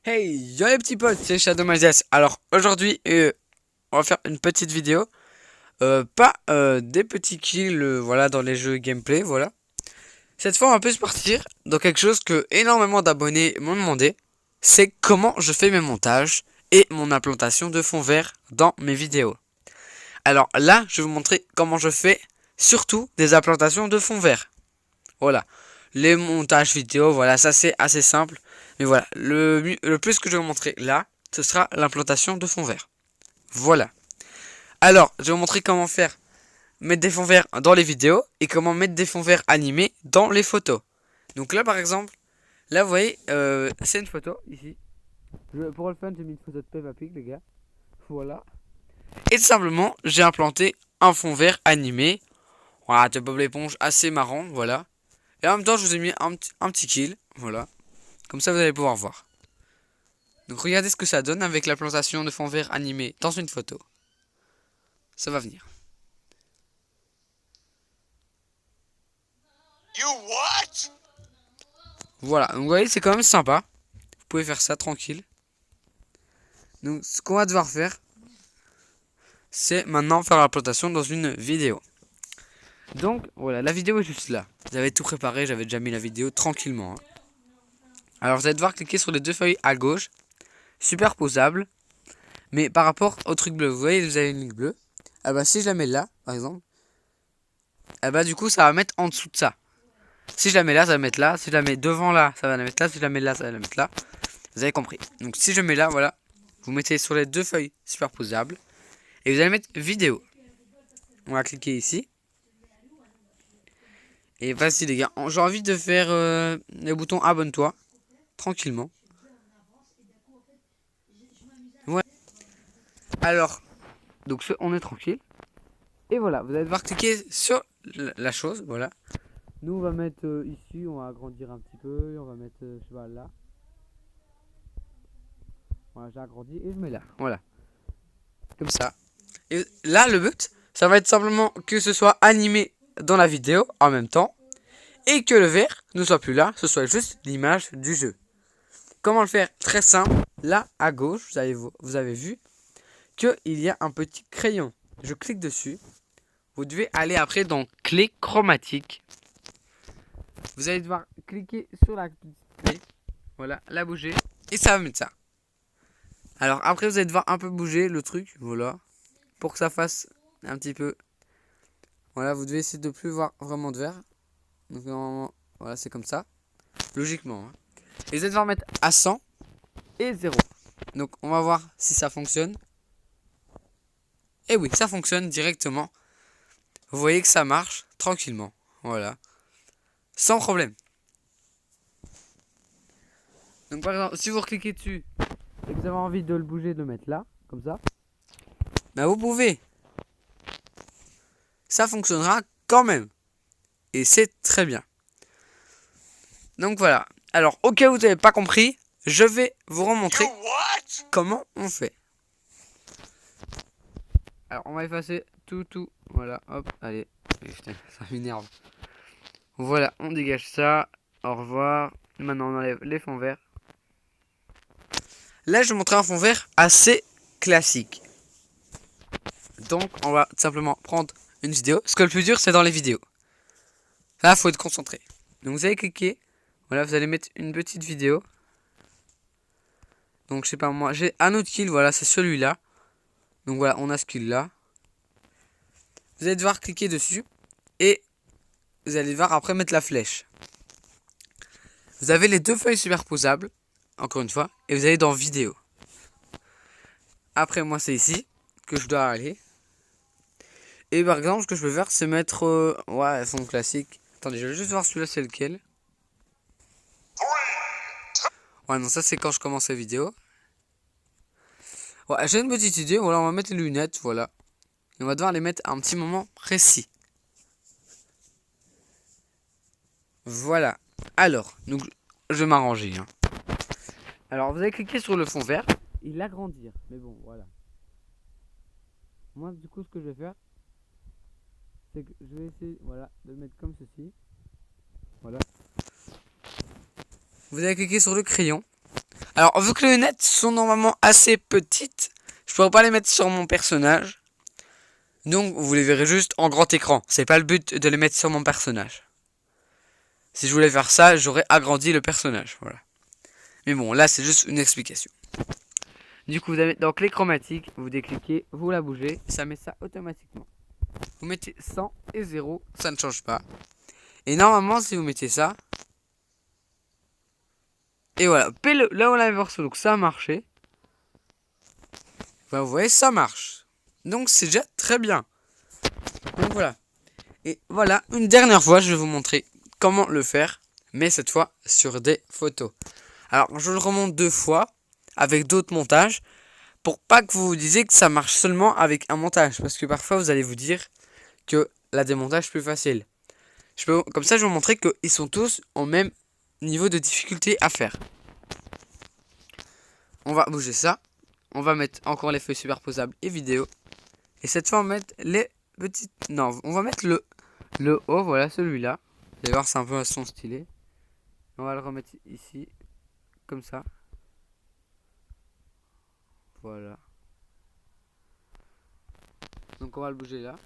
Hey, yo les petits potes, c'est Shadow Mazes. Alors aujourd'hui, on va faire une petite vidéo. Pas des petits kills, voilà, dans les jeux gameplay, voilà. Cette fois, on va plus partir dans quelque chose que énormément d'abonnés m'ont demandé. C'est comment je fais mes montages et mon implantation de fond vert dans mes vidéos. Alors là, je vais vous montrer comment je fais surtout des implantations de fond vert. Voilà. Les montages vidéo, voilà, ça c'est assez simple. Mais voilà, le plus que je vais vous montrer là, ce sera l'implantation de fond vert. Voilà. Alors, je vais vous montrer comment faire mettre des fonds verts dans les vidéos et comment mettre des fonds verts animés dans les photos. Donc là, par exemple, là, vous voyez, c'est une photo ici. Pour le fun, j'ai mis une photo de Peppa Pig, les gars. Voilà. Et tout simplement, j'ai implanté un fond vert animé. Voilà, de Bob l'éponge assez marrant, voilà. Et en même temps, je vous ai mis un petit kill, voilà. Comme ça, vous allez pouvoir voir. Donc regardez ce que ça donne avec la plantation de fond vert animé dans une photo. Ça va venir. You what? Voilà, donc vous voyez, c'est quand même sympa. Vous pouvez faire ça tranquille. Donc ce qu'on va devoir faire, c'est maintenant faire la plantation dans une vidéo. Donc voilà, la vidéo est juste là. J'avais tout préparé, j'avais déjà mis la vidéo tranquillement. Alors vous allez devoir cliquer sur les deux feuilles à gauche, superposable. Mais par rapport au truc bleu, vous voyez, vous avez une ligne bleue. Ah bah si je la mets là, par exemple, ah bah du coup ça va mettre en dessous de ça. Si je la mets là, ça va mettre là. Si je la mets devant là, ça va la mettre là. Si je la mets là, ça va la mettre là. Vous avez compris. Donc si je mets là, voilà, vous mettez sur les deux feuilles superposables. Et vous allez mettre vidéo. On va cliquer ici. Et vas-y les gars, j'ai envie de faire le bouton abonne-toi. Tranquillement. Ouais. Alors, donc on est tranquille. Et voilà, vous allez devoir cliquer sur la chose, voilà. Nous on va mettre ici, on va agrandir un petit peu, on va mettre, je sais pas, là. Voilà, j'ai agrandi et je mets là, voilà. Comme ça. Et là, le but, ça va être simplement que ce soit animé dans la vidéo en même temps. Et que le vert ne soit plus là, ce soit juste l'image du jeu. Comment le faire? Très simple. Là, à gauche, vous avez vu qu'il y a un petit crayon. Je clique dessus. Vous devez aller après dans clé chromatique. Vous allez devoir cliquer sur la petite clé. Voilà, la bouger. Et ça va mettre ça. Alors après, vous allez devoir un peu bouger le truc. Voilà. Pour que ça fasse un petit peu. Voilà, vous devez essayer de ne plus voir vraiment de vert. Donc normalement, voilà, c'est comme ça. Logiquement. Hein. Et vous allez devoir mettre à 100 et 0. Donc on va voir si ça fonctionne. Et oui, ça fonctionne directement. Vous voyez que ça marche tranquillement. Voilà. Sans problème. Donc par exemple, si vous cliquez dessus et que vous avez envie de le bouger, de le mettre là, comme ça, bah vous pouvez. Ça fonctionnera quand même. Et c'est très bien. Donc voilà. Alors au cas où vous n'avez pas compris, je vais vous remontrer comment on fait. Alors on va effacer tout. Voilà, hop, allez. Putain, ça m'énerve. Voilà, on dégage ça. Au revoir. Maintenant on enlève les fonds verts. Là je vais montrer un fond vert assez classique. Donc on va simplement prendre une vidéo. Ce que le plus dur c'est dans les vidéos. Là faut être concentré. Donc vous allez cliquer. Voilà, vous allez mettre une petite vidéo. Donc je sais pas moi, j'ai un autre kill, voilà, c'est celui-là. Donc voilà, on a ce kill là. Vous allez devoir cliquer dessus. Et vous allez devoir après mettre la flèche. Vous avez les deux feuilles superposables. Encore une fois. Et vous allez dans vidéo. Après moi c'est ici que je dois aller. Et par exemple ce que je peux faire c'est mettre... ouais, fond classique. Attendez, je vais juste voir celui-là c'est lequel. Ouais non, ça c'est quand je commence la vidéo. Ouais, j'ai une petite idée, voilà, on va mettre les lunettes, voilà. Et on va devoir les mettre à un petit moment précis. Voilà. Alors, donc, je vais m'arranger. Hein. Alors, vous allez cliquer sur le fond vert et l'agrandir. Mais bon, voilà. Moi, du coup, ce que je vais faire, c'est que je vais essayer, voilà, de le mettre comme ceci. Voilà. Vous allez cliquer sur le crayon. Alors, vu que les lunettes sont normalement assez petites, je pourrais pas les mettre sur mon personnage. Donc, vous les verrez juste en grand écran. C'est pas le but de les mettre sur mon personnage. Si je voulais faire ça, j'aurais agrandi le personnage. Voilà. Mais bon, là, c'est juste une explication. Du coup, vous avez dans clé chromatique, vous décliquez, vous la bougez, ça met ça automatiquement. Vous mettez 100 et 0, ça ne change pas. Et normalement, si vous mettez ça, et voilà, pile là où on l'avait versé, donc ça a marché. Ben, vous voyez, ça marche. Donc c'est déjà très bien. Donc voilà. Et voilà, une dernière fois, je vais vous montrer comment le faire, mais cette fois sur des photos. Alors, je le remonte 2 fois avec d'autres montages pour pas que vous vous disiez que ça marche seulement avec un montage, parce que parfois vous allez vous dire que la démontage est plus facile. Comme ça, je vais vous montrer qu'ils sont tous au même niveau de difficulté à faire. On va bouger ça. On va mettre encore les feuilles superposables et vidéo. Et cette fois, on va mettre les petites... Non, on va mettre le haut, voilà, celui-là. Vous allez voir, c'est un peu à son stylé. On va le remettre ici, comme ça. Voilà. Donc on va le bouger là.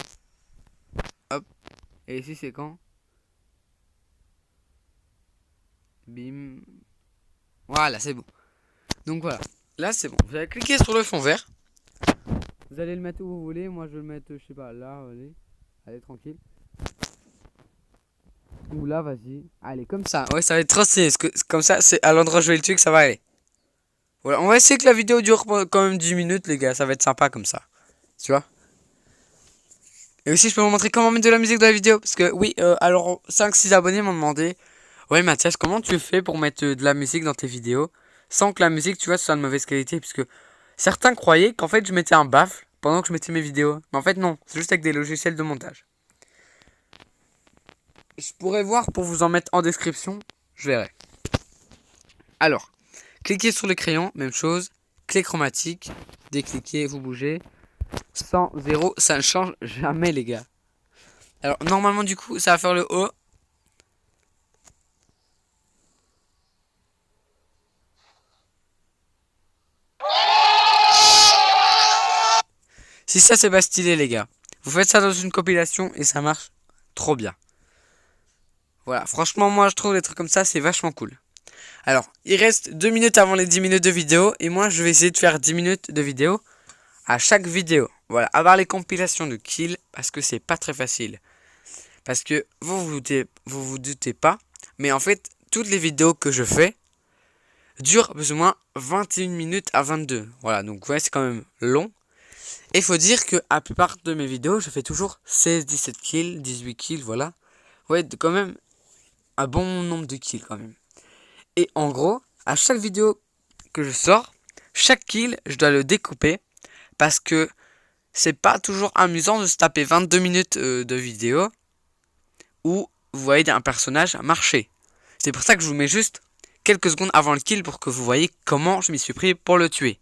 Hop. Et ici, c'est quand? Bim. Voilà, c'est bon. Donc voilà. Là, c'est bon. Vous allez cliquer sur le fond vert. Vous allez le mettre où vous voulez. Moi, je vais le mettre, je sais pas, là. Allez, allez tranquille. Ou là, vas-y. Allez, comme ça. Ouais, ça va être trop stylé. Comme ça, c'est à l'endroit où je vais le tuer que ça va aller. Voilà, on va essayer que la vidéo dure quand même 10 minutes, les gars. Ça va être sympa comme ça. Tu vois? Et aussi, je peux vous montrer comment mettre de la musique dans la vidéo. Parce que, oui, alors, 5-6 abonnés m'ont demandé: ouais, Mathias, comment tu fais pour mettre de la musique dans tes vidéos sans que la musique, tu vois, soit de mauvaise qualité? Puisque certains croyaient qu'en fait, je mettais un baffle pendant que je mettais mes vidéos. Mais en fait, non. C'est juste avec des logiciels de montage. Je pourrais voir pour vous en mettre en description. Je verrai. Alors, cliquez sur le crayon, même chose. Clé chromatique. Décliquez, vous bougez. 100, 0, ça ne change jamais, les gars. Alors, normalement, du coup, ça va faire le haut. Si ça, c'est pas stylé, les gars. Vous faites ça dans une compilation et ça marche trop bien. Voilà, franchement, moi, je trouve des trucs comme ça, c'est vachement cool. Alors, il reste 2 minutes avant les 10 minutes de vidéo. Et moi, je vais essayer de faire 10 minutes de vidéo à chaque vidéo. Voilà, à part les compilations de kills, parce que c'est pas très facile. Parce que vous doutez pas, mais en fait, toutes les vidéos que je fais durent plus ou moins 21 minutes à 22. Voilà, donc ouais, c'est quand même long. Et il faut dire que à la plupart de mes vidéos, je fais toujours 16, 17 kills, 18 kills, voilà. Ouais, quand même un bon nombre de kills quand même. Et en gros, à chaque vidéo que je sors, chaque kill, je dois le découper parce que c'est pas toujours amusant de se taper 22 minutes de vidéo où vous voyez un personnage marcher. C'est pour ça que je vous mets juste quelques secondes avant le kill pour que vous voyez comment je m'y suis pris pour le tuer.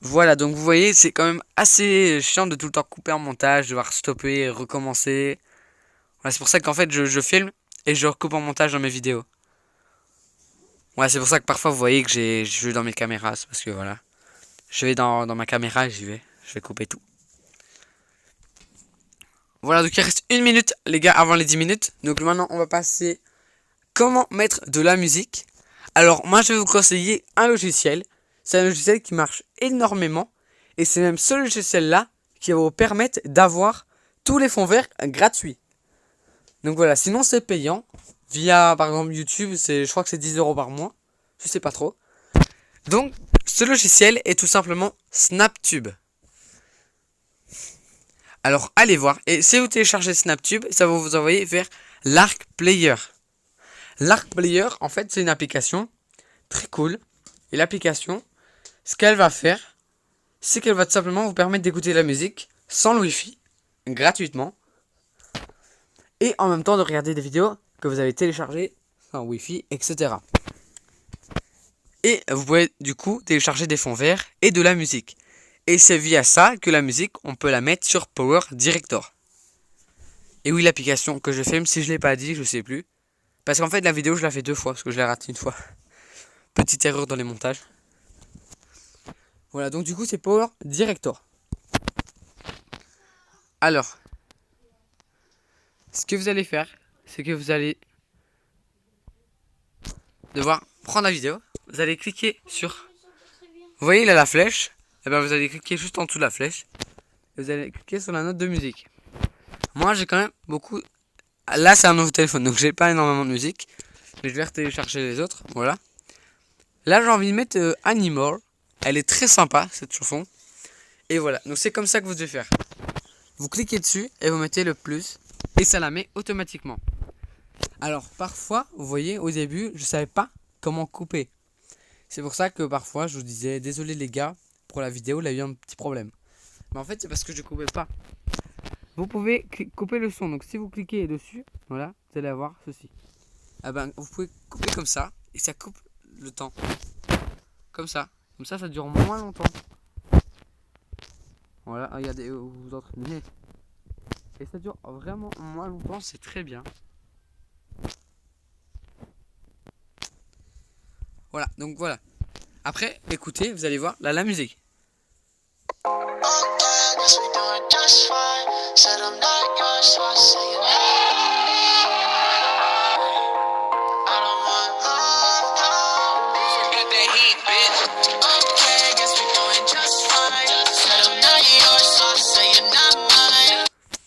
Voilà, donc vous voyez, c'est quand même assez chiant de tout le temps couper en montage, devoir stopper et recommencer. Voilà, c'est pour ça qu'en fait je filme et je recoupe en montage dans mes vidéos. Ouais, c'est pour ça que parfois vous voyez que je vais dans mes caméras, c'est parce que voilà. Je vais dans ma caméra et j'y vais. Je vais couper tout. Voilà, donc il reste 1 minute, les gars, avant les 10 minutes. Donc maintenant, on va passer comment mettre de la musique. Alors, moi, je vais vous conseiller un logiciel. C'est un logiciel qui marche énormément. Et c'est même ce logiciel-là qui va vous permettre d'avoir tous les fonds verts gratuits. Donc voilà, sinon c'est payant. Via, par exemple, YouTube, je crois que c'est 10 € par mois. Je sais pas trop. Donc, ce logiciel est tout simplement Snaptube. Alors, allez voir. Et si vous téléchargez Snaptube, ça va vous envoyer vers l'Arc Player. L'Arc Player, en fait, c'est une application très cool. Et l'application, ce qu'elle va faire, c'est qu'elle va tout simplement vous permettre d'écouter la musique sans le Wi-Fi, gratuitement. Et en même temps de regarder des vidéos que vous avez téléchargées sans Wi-Fi, etc. Et vous pouvez du coup télécharger des fonds verts et de la musique. Et c'est via ça que la musique, on peut la mettre sur Power Director. Et oui, l'application que je filme, si je ne l'ai pas dit, je sais plus. Parce qu'en fait, la vidéo, je la fais 2 fois, parce que je l'ai raté 1 fois. petite erreur dans les montages. Voilà, donc du coup c'est Power Director. Alors, ce que vous allez faire, c'est que vous allez devoir prendre la vidéo. Vous allez cliquer sur... Vous voyez, il a la flèche. Et bien vous allez cliquer juste en dessous de la flèche. Et vous allez cliquer sur la note de musique. Moi j'ai quand même beaucoup... Là c'est un nouveau téléphone, donc j'ai pas énormément de musique. Mais je vais télécharger les autres, voilà. Là j'ai envie de mettre Animal. Elle est très sympa cette chanson. Et voilà, donc c'est comme ça que vous devez faire. Vous cliquez dessus et vous mettez le plus. Et ça la met automatiquement. Alors parfois, vous voyez, au début, je savais pas comment couper. C'est pour ça que parfois je vous disais, désolé les gars, pour la vidéo, il a eu un petit problème. Mais en fait c'est parce que je coupais pas. Vous pouvez couper le son, donc si vous cliquez dessus, voilà, vous allez avoir ceci. Ah ben, vous pouvez couper comme ça, et ça coupe le temps. Comme ça ça dure moins longtemps. Voilà, regardez, vous vous entraînez. Et ça dure vraiment moins longtemps, c'est très bien. Voilà, donc voilà. Après, écoutez, vous allez voir, là, la musique.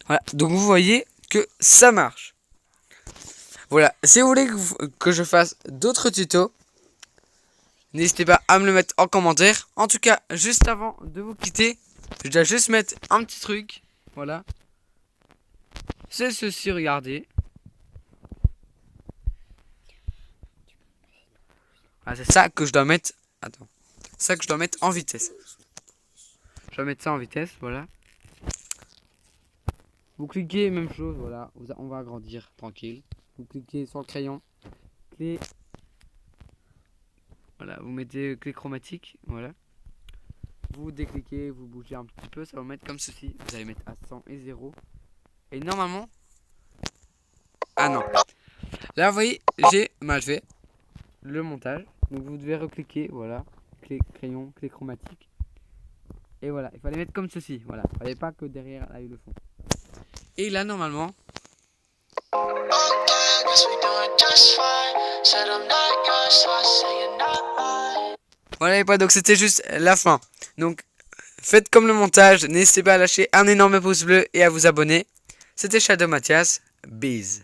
Voilà, donc vous voyez que ça marche. Voilà, si vous voulez que je fasse d'autres tutos, n'hésitez pas à me le mettre en commentaire. En tout cas, juste avant de vous quitter, je dois juste mettre un petit truc. Voilà. C'est ceci, regardez. Ah, c'est ça que je dois mettre. Attends. C'est ça que je dois mettre en vitesse. Je dois mettre ça en vitesse, voilà. Vous cliquez, même chose, voilà. On va agrandir, tranquille. Vous cliquez sur le crayon. Clé. Voilà, vous mettez clé chromatique, voilà. Vous décliquez, vous bougez un petit peu, ça va mettre comme ceci. Vous allez mettre à 100 et 0. Et normalement... Ah non. Là, vous voyez, j'ai mal fait le montage. Donc vous devez recliquer, voilà. Clé crayon, clé chromatique. Et voilà, il fallait mettre comme ceci, voilà. Il fallait pas que derrière, là, il y ait le fond. Et là, normalement... Voilà les potes, donc c'était juste la fin. Donc faites comme le montage, n'hésitez pas à lâcher un énorme pouce bleu et à vous abonner. C'était Shadow Mathias, bise.